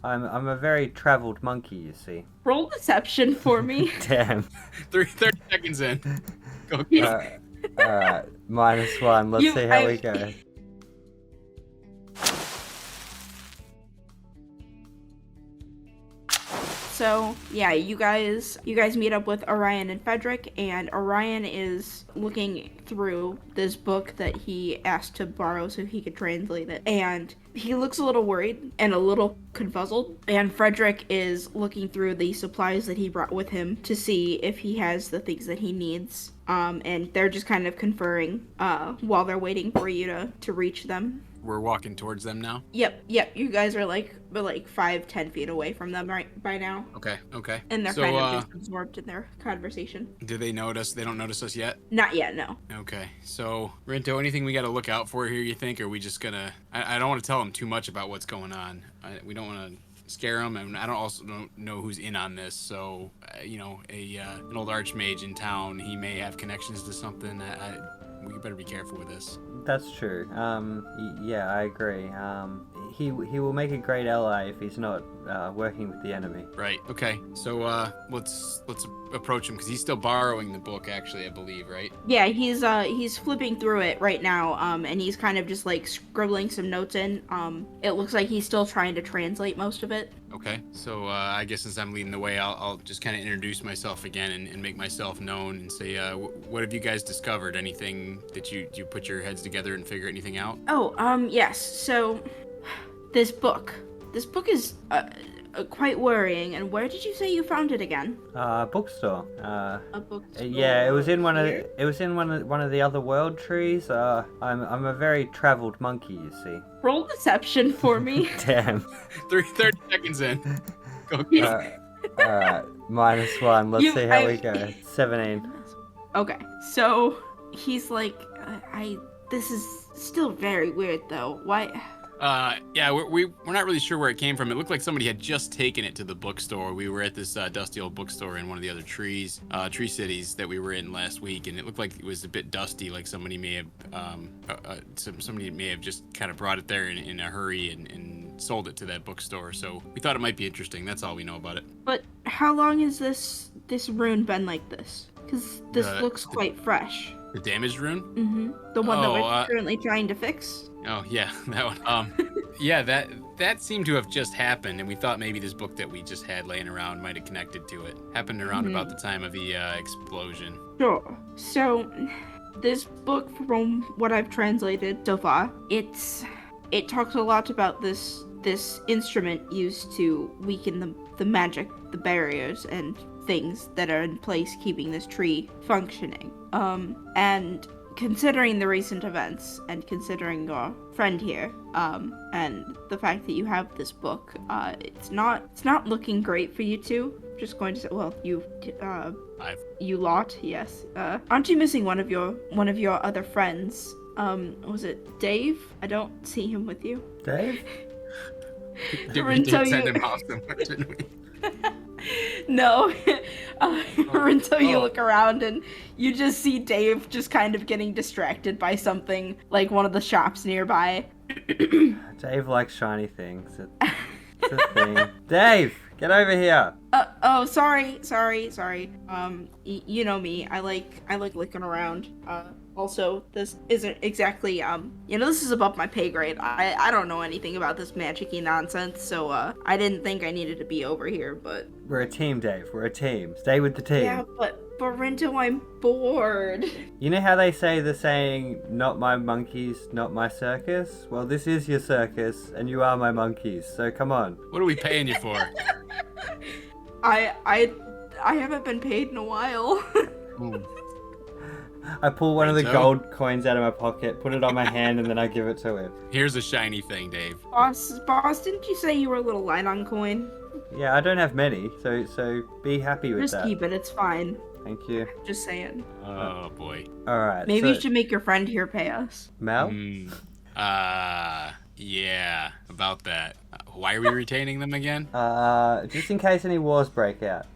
I'm a very traveled monkey, you see. Roll deception for me. Damn. 30 seconds in. Go get Uh, him. Alright, -1. Let's You- see how I- we go. So yeah, you guys meet up with Orion and Frederick, and Orion is looking through this book that he asked to borrow so he could translate it, and he looks a little worried and a little confuzzled. And Frederick is looking through the supplies that he brought with him to see if he has the things that he needs. And they're just kind of conferring while they're waiting for you to reach them. We're walking towards them now. Yep. You guys are like 5-10 feet away from them right by now. Okay. And they're So, kind of just absorbed in their conversation. do they notice? They don't notice us yet? Not yet, no. Okay. So, Rinto, anything we got to look out for here, you think? Or are we just gonna... I don't want to tell them too much about what's going on. We don't want to scare them, and I don't know who's in on this. So, an old archmage in town, he may have connections to something. We better be careful with this. That's true. Yeah, I agree. He will make a great ally if he's not working with the enemy. Right. Okay. So let's approach him because he's still borrowing the book. Actually, I believe. Right. Yeah, he's flipping through it right now, and he's kind of just like scribbling some notes in. It looks like he's still trying to translate most of it. Okay. So I guess since I'm leading the way, I'll just kind of introduce myself again and make myself known and say, what have you guys discovered? Anything that you put your heads together and figure anything out? Oh, yes. So this book is quite worrying. And where did you say you found it again? Bookstore. A bookstore. Yeah, it was in one here? of the other world trees. I'm a very traveled monkey, you see. Roll deception for me. Damn. 30 seconds in. Go get him. Alright, -1. Let's see how we go. 17. Okay, so he's like, this is still very weird though. Why? Yeah, we're not really sure where it came from. It looked like somebody had just taken it to the bookstore. We were at this dusty old bookstore in one of the other tree cities that we were in last week, and it looked like it was a bit dusty. Like somebody may have just kind of brought it there in a hurry and sold it to that bookstore. So we thought it might be interesting. That's all we know about it. But how long has this rune been like this? Because this looks quite fresh. The damaged rune? Mm-hmm. The one that Oh, we're currently trying to fix. Oh yeah, that one. Yeah, that seemed to have just happened, and we thought maybe this book that we just had laying around might have connected to it. Happened around about the time of the explosion. Sure. So, this book, from what I've translated so far, it talks a lot about this instrument used to weaken the magic, the barriers, and things that are in place keeping this tree functioning. And considering the recent events and considering your friend here, and the fact that you have this book, it's not looking great for you two. Just going to say, well, you lot, yes. Aren't you missing one of your other friends? Was it Dave? I don't see him with you. Dave? We did send him off somewhere, didn't we? No. Until you look around and you just see Dave just kind of getting distracted by something, like one of the shops nearby. Dave likes shiny things. It's a thing. Dave, get over here. Oh, sorry. You know me. I like looking around. Also, this isn't exactly, this is above my pay grade. I don't know anything about this magic-y nonsense, so, I didn't think I needed to be over here, but... We're a team, Dave. We're a team. Stay with the team. Yeah, but Rinto, I'm bored. You know how they say the saying, not my monkeys, not my circus? Well, this is your circus, and you are my monkeys, so come on. What are we paying you for? I haven't been paid in a while. I pull one of the gold coins out of my pocket, put it on my hand, and then I give it to him. Here's a shiny thing, Dave. Boss, didn't you say you were a little light on coin? Yeah, I don't have many, so be happy with that. Just keep it, it's fine. Thank you. Just saying. Oh, boy. Alright, Maybe you should make your friend here pay us. Mel? Yeah, about that. Why are we retaining them again? Just in case any wars break out.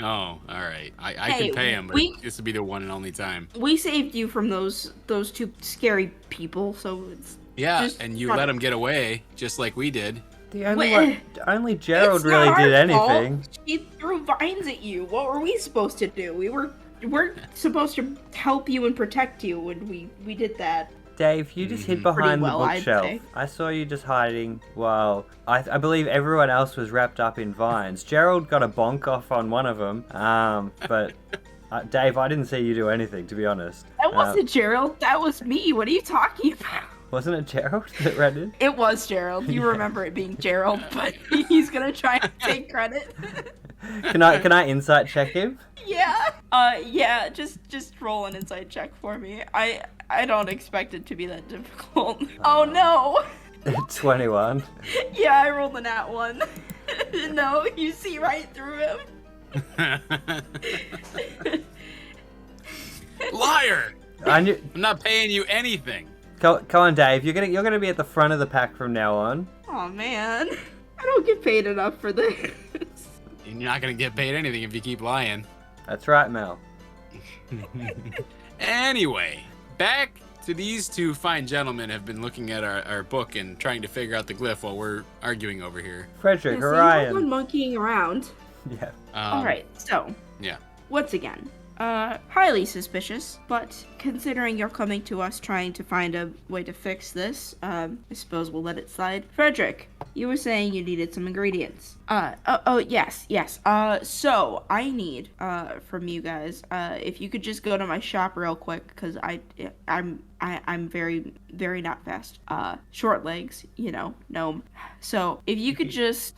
Oh, all right. I Hey, can pay him, but this will be the one and only time. We saved you from those two scary people, so it's... Yeah, just and you let them get away, just like we did. The only Gerald It's really not did our fault. anything. She threw vines at you. What were we supposed to do? We're supposed to help you and protect you when we did that. Dave, you just hid behind Pretty well, the I'd bookshelf. say. I saw you just hiding while I believe everyone else was wrapped up in vines. Gerald got a bonk off on one of them, but Dave, I didn't see you do anything, to be honest. That wasn't Gerald. That was me. What are you talking about? Wasn't it Gerald that ran in? It was Gerald. You remember it being Gerald, but he's gonna try and take credit. Can I insight check him? Yeah. Just roll an insight check for me. I don't expect it to be that difficult. Oh no. 21. Yeah, I rolled a nat 1. No, you see right through him. Liar! I'm not paying you anything. Come on, Dave. You're gonna be at the front of the pack from now on. Oh man, I don't get paid enough for this. You're not gonna get paid anything if you keep lying. That's right, Mel. Anyway, back to these two fine gentlemen have been looking at our book and trying to figure out the glyph while we're arguing over here. Frederick, Yeah, so Orion. you're monkeying around. Yeah. All right, so Yeah. once again, highly suspicious, but considering you're coming to us trying to find a way to fix this, I suppose we'll let it slide. Frederick, you were saying you needed some ingredients. Yes. So I need, from you guys, if you could just go to my shop real quick, because I'm very, very not fast. Short legs, gnome. So if you could just,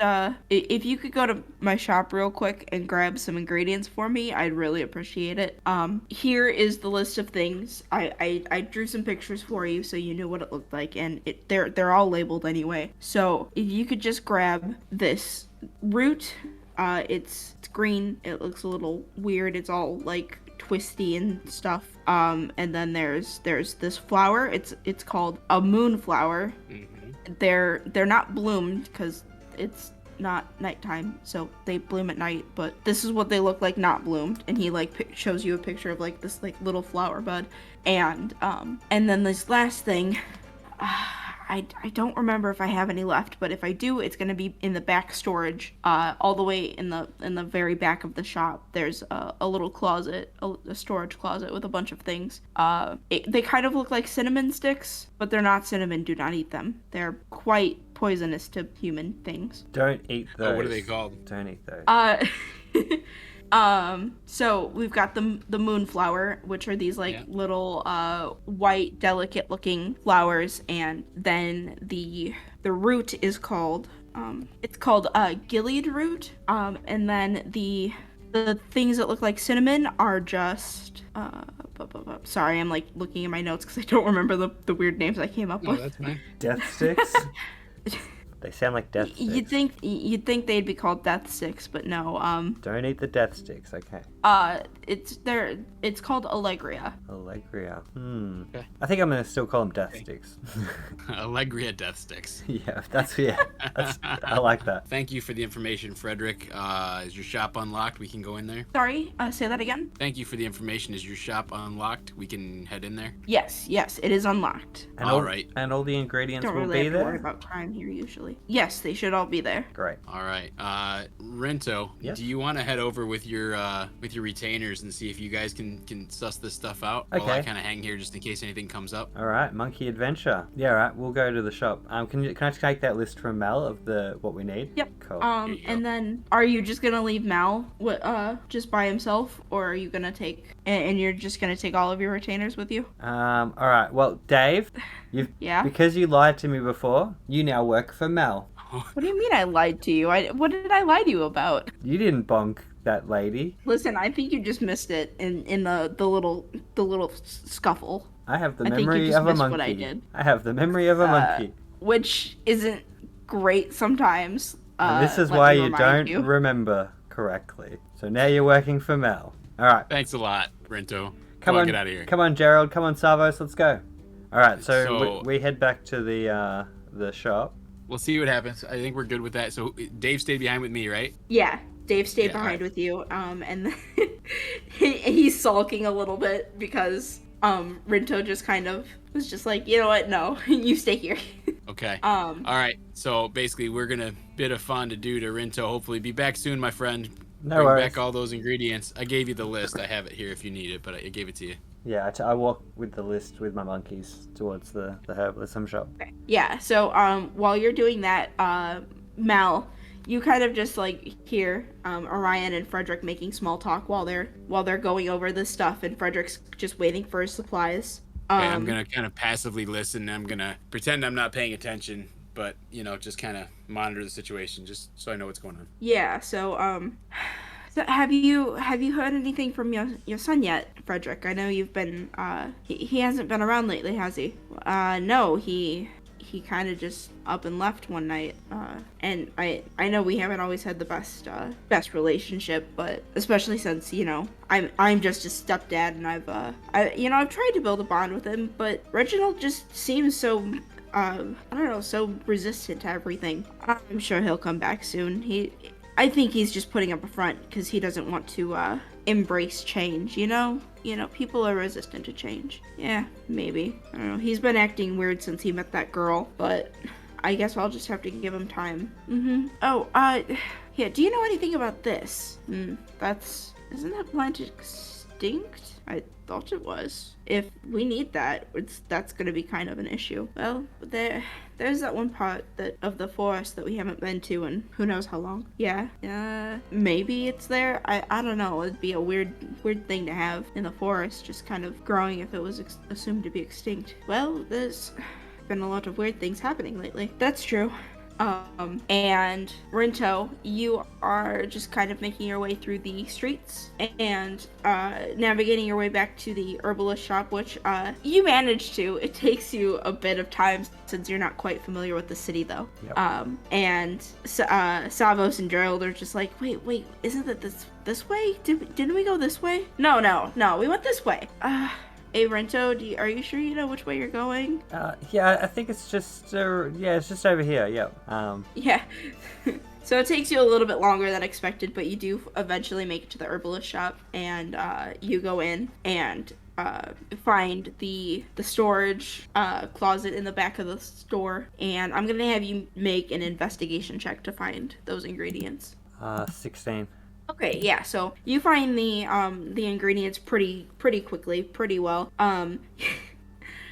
if you could go to my shop real quick and grab some ingredients for me, I'd really appreciate it. Here is the list of things. I drew some pictures for you so you knew what it looked like, and they're all labeled anyway. So if you could just grab this root, it's green. It looks a little weird. It's all like twisty and stuff. And then there's this flower. It's called a moonflower. Mm-hmm. They're not bloomed because it's not nighttime, so they bloom at night, but this is what they look like not bloomed. And he shows you a picture of like this like little flower bud. And then this last thing, I don't remember if I have any left, but if I do, it's gonna be in the back storage, all the way in the very back of the shop. There's a little closet, a storage closet with a bunch of things. They kind of look like cinnamon sticks, but they're not cinnamon. Do not eat them. They're quite poisonous to human things. Don't eat those. Oh, what are they called? Don't eat those. So we've got the moonflower, which are these little white, delicate looking flowers, and then the root is called gilead root. And then the things that look like cinnamon are just sorry, I'm like looking at my notes because I don't remember the weird names I came up with. That's fine. Death sticks? They sound like death sticks. You'd think they'd be called death sticks, but no. Don't eat the death sticks, okay. It's called Allegria. Allegria. Okay. I think I'm gonna still call them death sticks. Allegria Death Sticks. I like that. Thank you for the information, Frederick. Is your shop unlocked? We can go in there? Sorry, say that again? Thank you for the information. Is your shop unlocked? We can head in there? Yes, it is unlocked. And all right. And all the ingredients Don't will really be have to worry there? about crime here usually. Yes, they should all be there. Great. All right. Rento, Yes? do you want to head over with your retainers and see if you guys can suss this stuff out? Okay. While I kind of hang here just in case anything comes up. All right, monkey adventure. Yeah, all right. We'll go to the shop. Can I take that list from Mel of what we need? Yep. Cool. you go. And then are you just gonna leave Mal just by himself, or are you gonna take and you're just gonna take all of your retainers with you? All right. Well, Dave, Yeah? because you lied to me before, you now work for Mel. What do you mean I lied to you? What did I lie to you about? You didn't bonk that lady. Listen, I think you just missed it in the little scuffle. I have the I think you memory just of a missed monkey. what I did. I have the memory of a monkey. Which isn't great sometimes. And this is let why me you remind don't remember correctly. So now you're working for Mel. All right. Thanks a lot, Rento. Come on, get out of here. Come on, Gerald. Come on, Savos. Let's go. All right. So, So- we head back to the shop. We'll see what happens. I think we're good with that. So Dave stayed behind with me, right? Yeah, Dave stayed Yeah, behind alright. with you. And then he's sulking a little bit because Rinto just kind of was just like, you know what? No, you stay here. Okay. All right. So basically, we're gonna bid a fond adieu to Rinto. Hopefully, be back soon, my friend. No Bring worries. back all those ingredients. I gave you the list. I have it here if you need it, but I gave it to you. Yeah, I walk with the list with my monkeys towards the herbalism shop. Okay. Yeah. So while you're doing that, Mal, you kind of just like hear Orion and Frederick making small talk while they're going over this stuff, and Frederick's just waiting for his supplies. Okay, I'm gonna kind of passively listen. I'm gonna pretend I'm not paying attention, but just kind of monitor the situation, just so I know what's going on. Yeah. So have you heard anything from your son yet, Frederick? I know you've been he hasn't been around lately, has he? No, he kind of just up and left one night. And I know we haven't always had the best relationship, but especially since I'm just his stepdad, and I've tried to build a bond with him, but Reginald just seems so I don't know, so resistant to everything. I'm sure he'll come back soon. I think he's just putting up a front because he doesn't want to embrace change, people are resistant to change. Yeah, maybe. I don't know. He's been acting weird since he met that girl, but I guess I'll just have to give him time. Oh, yeah, do you know anything about this? Isn't that plant extinct? I thought it was. If we need that, that's gonna be kind of an issue. Well, there's that one part of the forest that we haven't been to in who knows how long. Yeah. Maybe it's there. I don't know. It'd be a weird thing to have in the forest, just kind of growing if it was assumed to be extinct. Well, there's been a lot of weird things happening lately. That's true. And Rinto, you are just kind of making your way through the streets and navigating your way back to the herbalist shop, which you managed to. It takes you a bit of time since you're not quite familiar with the city, though. Yep. And Savos and Gerald are just like, wait, isn't it this way? Didn't we go this way? No, we went this way. Hey Rento, are you sure you know which way you're going? Yeah, I think it's just it's just over here. Yep. Yeah. So it takes you a little bit longer than expected, but you do eventually make it to the herbalist shop, and you go in and find the storage closet in the back of the store, and I'm gonna have you make an investigation check to find those ingredients. 16. Okay, yeah, so you find the ingredients pretty quickly, pretty well.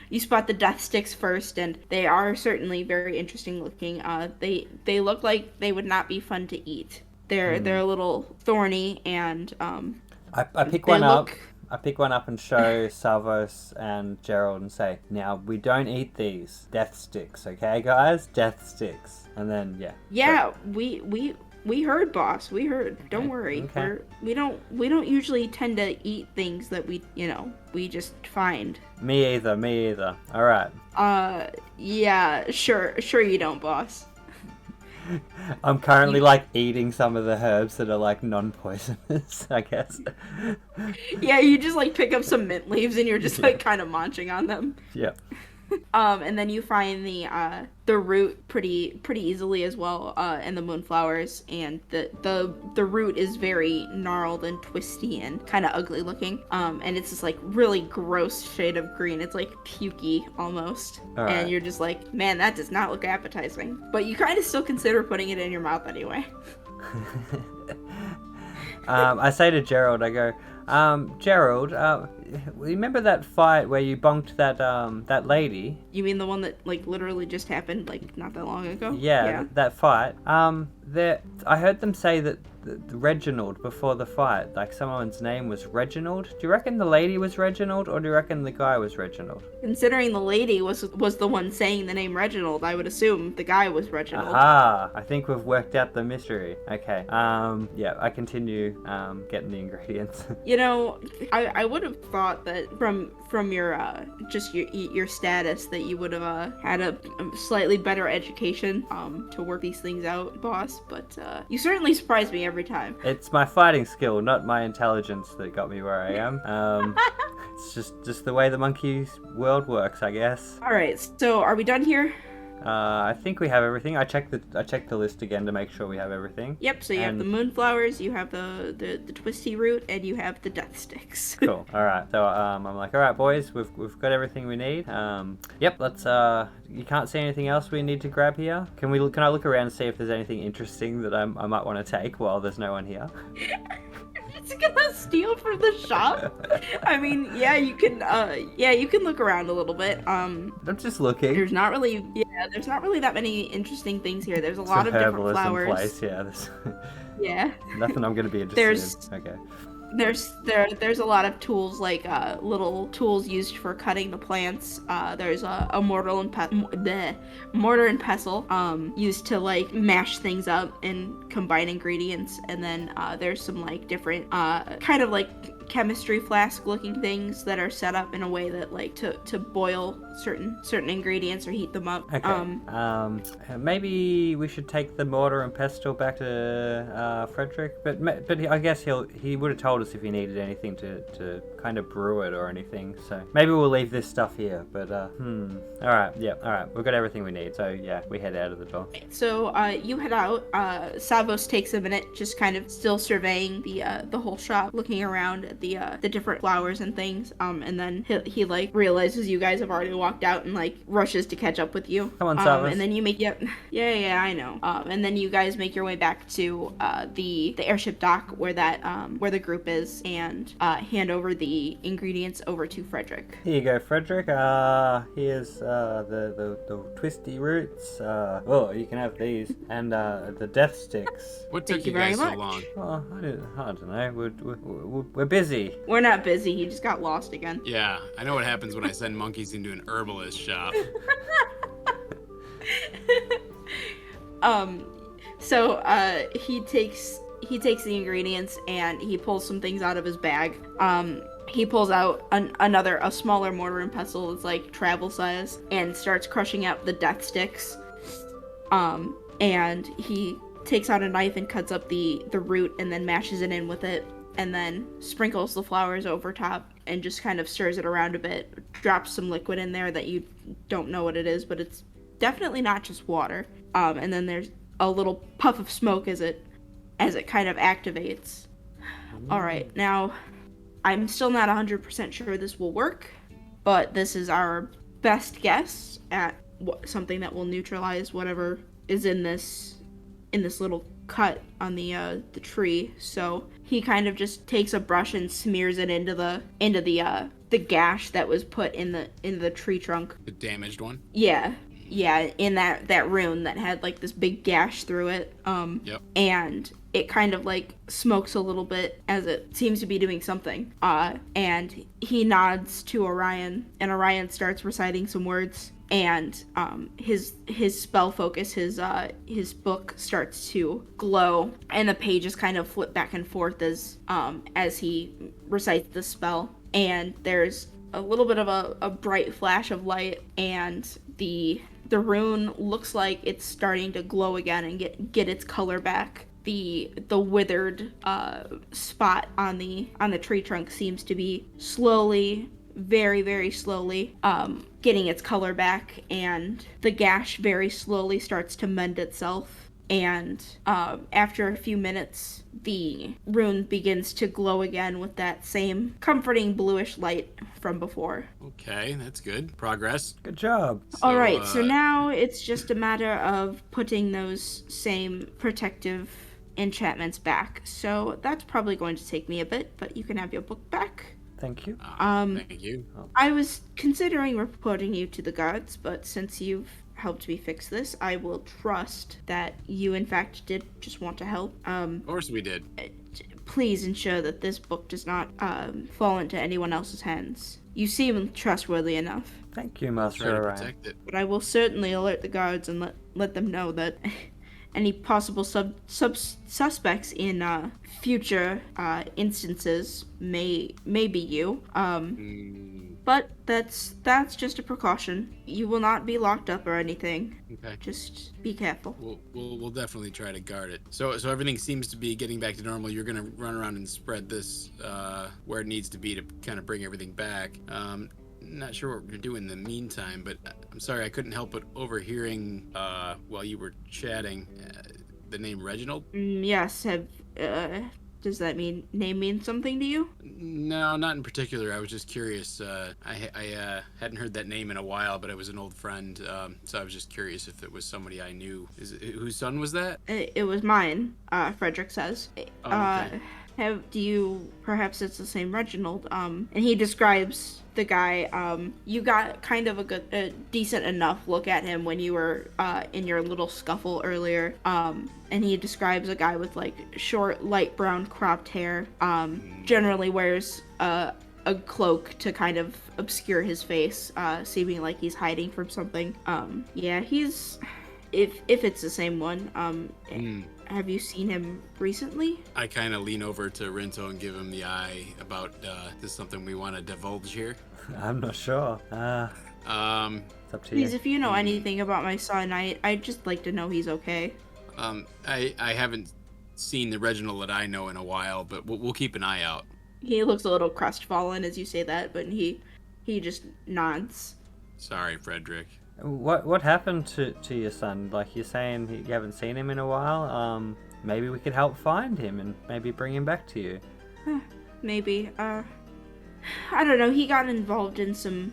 You spot the death sticks first, and they are certainly very interesting looking. They look like they would not be fun to eat. They're a little thorny, and I pick one up. I pick one up and show Salvos and Gerald and say, "Now we don't eat these death sticks, okay, guys? Death sticks." And then yeah, we heard, boss. We heard. Don't worry. Okay. We don't usually tend to eat things that we just find. Me either. All right. Yeah, sure you don't, boss. I'm currently eating some of the herbs that are non-poisonous, I guess. Yeah, you just pick up some mint leaves and you're just kind of munching on them. Yep. And then you find the root pretty easily as well, and the moonflowers, and the root is very gnarled and twisty and kind of ugly looking, and it's this really gross shade of green. It's pukey almost. All right. And you're just man, that does not look appetizing, but you kind of still consider putting it in your mouth anyway. I say to Gerald, I go, Gerald, remember that fight where you bonked that lady? You mean the one that literally just happened not that long ago? Yeah. That fight. I heard them say that Reginald before the fight, someone's name was Reginald. Do you reckon the lady was Reginald, or do you reckon the guy was Reginald? Considering the lady was the one saying the name Reginald, I would assume the guy was Reginald. Aha! I think we've worked out the mystery. Okay. Yeah, I continue getting the ingredients. I would have thought that from your just your status that you would have had a slightly better education to work these things out, boss, but you certainly surprise me every time. It's my fighting skill, not my intelligence, that got me where I am. It's just the way the monkey world works, I guess. All right, so are we done here? I think we have everything. I checked the list again to make sure we have everything. Yep, so you have the moonflowers, you have the twisty root, and you have the death sticks. Cool. All right. So I'm like, all right, boys, we've got everything we need. Yep. Let's. You can't see anything else we need to grab here. Can I look around and see if there's anything interesting that I might want to take while there's no one here? It's gonna steal from the shop. I mean, yeah, you can look around a little bit. I'm just looking. There's not really that many interesting things here. There's a lot of different flowers. In place. Yeah. Yeah. Nothing I'm gonna be interested in. Okay. There's a lot of tools, like little tools used for cutting the plants. There's a mortar and pestle used to like mash things up and combine ingredients, and then there's some like different kind of like chemistry flask looking things that are set up in a way that like to boil certain ingredients or heat them up. Okay. Maybe we should take the mortar and pestle back to Frederick, but I guess he would have told us if he needed anything to kind of brew it or anything. So maybe we'll leave this stuff here. But all right, yeah, all right, we've got everything we need. So yeah, we head out of the door. So you head out. Savos takes a minute, just kind of still surveying the whole shop, looking around at the different flowers and things. And then he like realizes you guys have already walked out and like rushes to catch up with you. Come on, Savos. And then you make yeah, I know. And then you guys make your way back to the airship dock where the group is, and hand over the ingredients over to Frederick. Here you go, Frederick. Here's the twisty roots. You can have these, and the death sticks. What took you guys so long? Oh, I don't know. We're busy. We're not busy. He just got lost again. Yeah, I know what happens when I send monkeys into an herbalist shop. So he takes the ingredients and he pulls some things out of his bag. He pulls out a smaller mortar and pestle. It's like travel size, and starts crushing out the death sticks. And he takes out a knife and cuts up the root and then mashes it in with it, and then sprinkles the flowers over top and just kind of stirs it around a bit, drops some liquid in there that you don't know what it is, but it's definitely not just water. And then there's a little puff of smoke as it kind of activates. All right, now I'm still not 100% sure this will work, but this is our best guess at something that will neutralize whatever is in this little cut on the tree. So he kind of just takes a brush and smears it into the gash that was put in the tree trunk. The damaged one? Yeah, in that rune that had like this big gash through it. Yep. And it kind of like smokes a little bit as it seems to be doing something. And he nods to Orion, and Orion starts reciting some words. And his spell focus, his book starts to glow, and the pages kind of flip back and forth as he recites the spell. And there's a little bit of a bright flash of light, and the rune looks like it's starting to glow again and get its color back. The withered spot on the tree trunk seems to be slowly, very, very slowly, getting its color back, and the gash very slowly starts to mend itself. And after a few minutes, the rune begins to glow again with that same comforting bluish light from before. Okay, that's good. Progress. Good job. All right, so now it's just a matter of putting those same protective enchantments back. So that's probably going to take me a bit, but you can have your book back. Thank you. Thank you. I was considering reporting you to the guards, but since you've helped me fix this, I will trust that you in fact did just want to help. Of course we did. Please ensure that this book does not fall into anyone else's hands. You seem trustworthy enough. Thank you, Master Try to Orion. protect it. But I will certainly alert the guards and let them know that any possible suspects in future instances may be you. But that's just a precaution. You will not be locked up or anything. Okay. Just be careful. We'll definitely try to guard it. So everything seems to be getting back to normal. You're gonna run around and spread this where it needs to be to kind of bring everything back. not sure what we're gonna do in the meantime, but I'm sorry I couldn't help but overhearing while you were chatting the name Reginald. Yes. Does that name mean something to you? No, not in particular. I was just curious. I hadn't heard that name in a while, but it was an old friend, so I was just curious if it was somebody I knew. Whose son was that? It was mine. Frederick says. Oh, okay. Do you, perhaps it's the same Reginald, and he describes the guy. You got kind of a decent enough look at him when you were in your little scuffle earlier, and he describes a guy with like short light brown cropped hair, generally wears a cloak to kind of obscure his face, seeming like he's hiding from something. Yeah, he's, if it's the same one, have you seen him recently? I kind of lean over to Rinto and give him the eye about this is something we want to divulge here. I'm not sure. It's up to Please, you. if you know anything about my son, I'd just like to know he's okay. I haven't seen the Reginald that I know in a while, but we'll keep an eye out. He looks a little crestfallen as you say that, but he just nods. Sorry, Frederick. What happened to your son? Like, you're saying you haven't seen him in a while. Maybe we could help find him and maybe bring him back to you. Maybe. I don't know. He got involved in some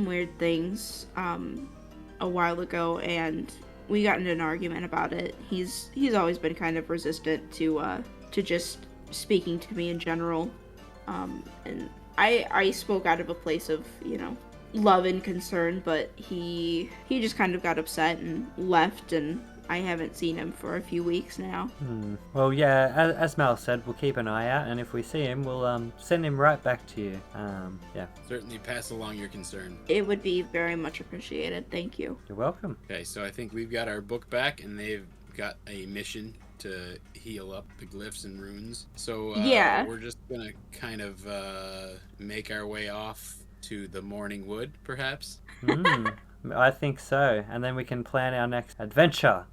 weird things a while ago, and we got into an argument about it. He's always been kind of resistant to just speaking to me in general, and I spoke out of a place of, love and concern, but he just kind of got upset and left, and I haven't seen him for a few weeks now. Well, yeah, as Mal said, we'll keep an eye out, and if we see him, we'll send him right back to you. Yeah. Certainly pass along your concern. It would be very much appreciated. Thank you. You're welcome. Okay, so I think we've got our book back, and they've got a mission to heal up the glyphs and runes. So Yeah. We're just gonna kind of make our way off to the Morning Wood, perhaps. I think so, and then we can plan our next adventure.